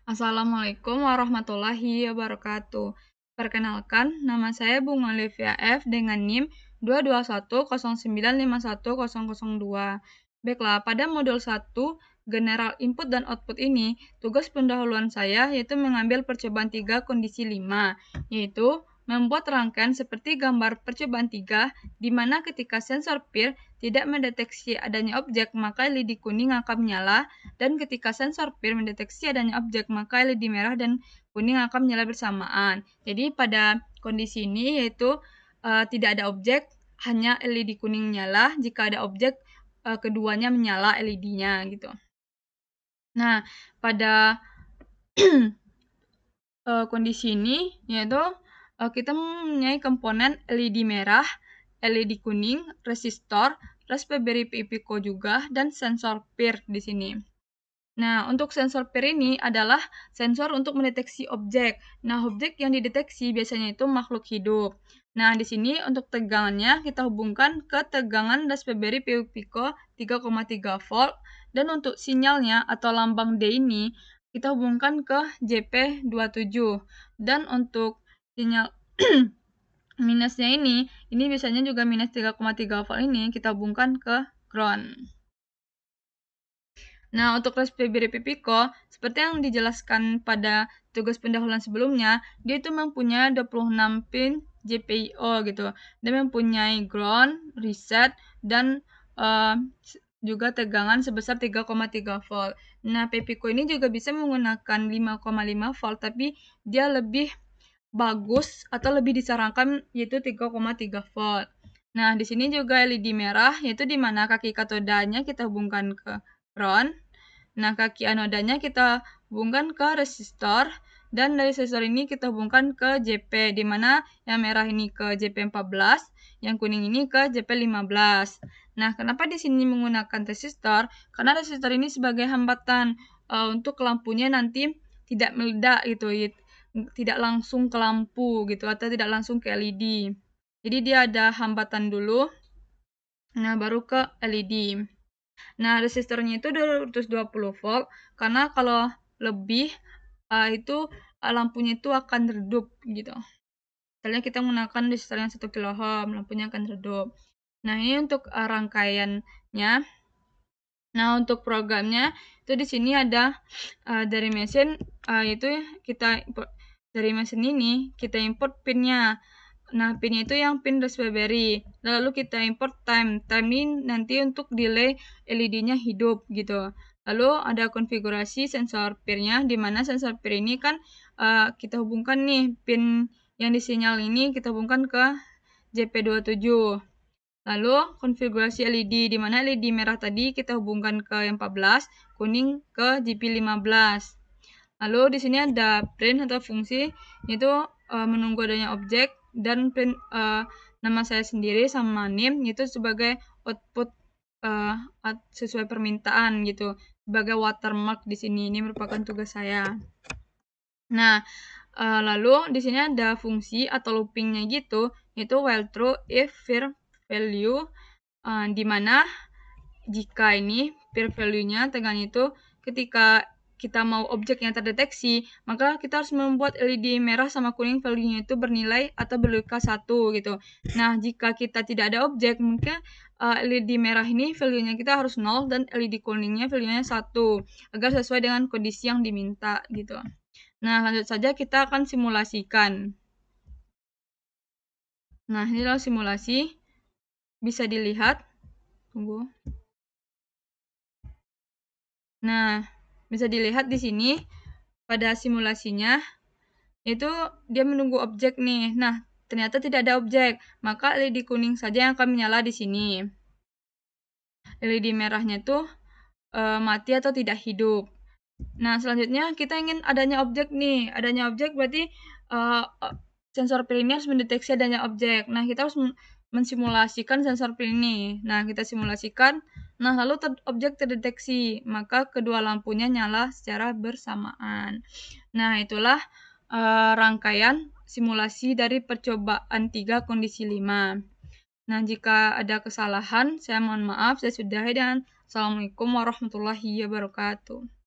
Assalamualaikum warahmatullahi wabarakatuh. Perkenalkan, nama saya Bung Olivia F. dengan NIM 22109510002. Baiklah, pada modul 1, General Input dan Output ini, tugas pendahuluan saya yaitu mengambil percobaan 3 kondisi 5, yaitu membuat rangkaian seperti gambar percobaan 3, di mana ketika sensor PIR tidak mendeteksi adanya objek, maka LED kuning akan menyala, dan ketika sensor PIR mendeteksi adanya objek, maka LED merah dan kuning akan menyala bersamaan. Jadi pada kondisi ini yaitu tidak ada objek, hanya LED kuning menyala. Jika ada objek, keduanya menyala LED-nya gitu. Nah, pada kondisi ini yaitu kita mempunyai komponen LED merah, LED kuning, resistor, Raspberry Pi Pico juga, dan sensor PIR di sini. Nah, untuk sensor PIR ini adalah sensor untuk mendeteksi objek. Nah, objek yang dideteksi biasanya itu makhluk hidup. Nah, di sini untuk tegangannya kita hubungkan ke tegangan Raspberry Pi Pico 3,3 volt, dan untuk sinyalnya atau lambang D ini kita hubungkan ke JP27. Dan untuk sinyal minusnya ini biasanya juga minus 3,3 volt ini kita hubungkan ke ground. Nah, untuk Raspberry Pi Pico, seperti yang dijelaskan pada tugas pendahuluan sebelumnya, dia itu mempunyai 26 pin GPIO gitu. Dia mempunyai ground, reset, dan juga tegangan sebesar 3,3 volt. Nah, Pi Pico ini juga bisa menggunakan 5,5 volt, tapi dia lebih bagus atau lebih disarankan yaitu 3,3 volt. Nah, di sini juga LED merah, yaitu di mana kaki katodanya kita hubungkan ke ground. Nah, kaki anodanya kita hubungkan ke resistor, dan dari resistor ini kita hubungkan ke JP, di mana yang merah ini ke JP14, yang kuning ini ke JP15. Nah, kenapa di sini menggunakan resistor? Karena resistor ini sebagai hambatan untuk lampunya nanti tidak meledak gitu, tidak langsung ke lampu gitu, atau tidak langsung ke LED. Jadi dia ada hambatan dulu, nah baru ke LED. Nah, resistornya itu 220 volt, karena kalau lebih itu lampunya itu akan redup gitu. Misalnya kita menggunakan resistor yang 1 kilo ohm, lampunya akan redup. Nah, ini untuk rangkaiannya. Nah, untuk programnya itu di sini ada dari mesin, itu kita dari mesin ini kita import pinnya. Nah, pinnya itu yang pin Raspberry. Lalu kita import time. Time ini nanti untuk delay LED-nya hidup gitu. Lalu ada konfigurasi sensor PIR-nya, di mana sensor PIR ini kan kita hubungkan nih pin yang disinyal ini kita hubungkan ke JP27. Lalu konfigurasi LED, di mana LED merah tadi kita hubungkan ke yang 14, kuning ke JP15. Lalu di sini ada print atau fungsi, yaitu menunggu adanya objek, dan print nama saya sendiri sama NIM itu sebagai output sesuai permintaan gitu, sebagai watermark di sini. Ini merupakan tugas saya. Nah, lalu di sini ada fungsi atau loopingnya gitu, yaitu while true if PIR value, di mana jika ini PIR value-nya tegangan itu ketika kita mau objek yang terdeteksi, maka kita harus membuat LED merah sama kuning value-nya itu bernilai atau berluka 1 gitu. Nah, jika kita tidak ada objek, mungkin LED merah ini value-nya kita harus 0 dan LED kuningnya value-nya 1 agar sesuai dengan kondisi yang diminta gitu. Nah, lanjut saja kita akan simulasikan. Nah, ini adalah simulasi. Bisa dilihat. Tunggu. Nah, bisa dilihat di sini pada simulasinya itu dia menunggu objek nih. Nah, ternyata tidak ada objek, maka LED kuning saja yang akan menyala di sini. LED merahnya tuh mati atau tidak hidup. Nah, selanjutnya kita ingin adanya objek nih. Adanya objek berarti sensor PIR ini harus mendeteksi adanya objek. Nah, kita harus mensimulasikan sensor PIR ini. Nah, kita simulasikan. Nah, lalu objek terdeteksi, maka kedua lampunya nyala secara bersamaan. Nah, itulah rangkaian simulasi dari percobaan 3 kondisi 5. Nah, jika ada kesalahan, saya mohon maaf. Saya sudahi dan Assalamualaikum warahmatullahi wabarakatuh.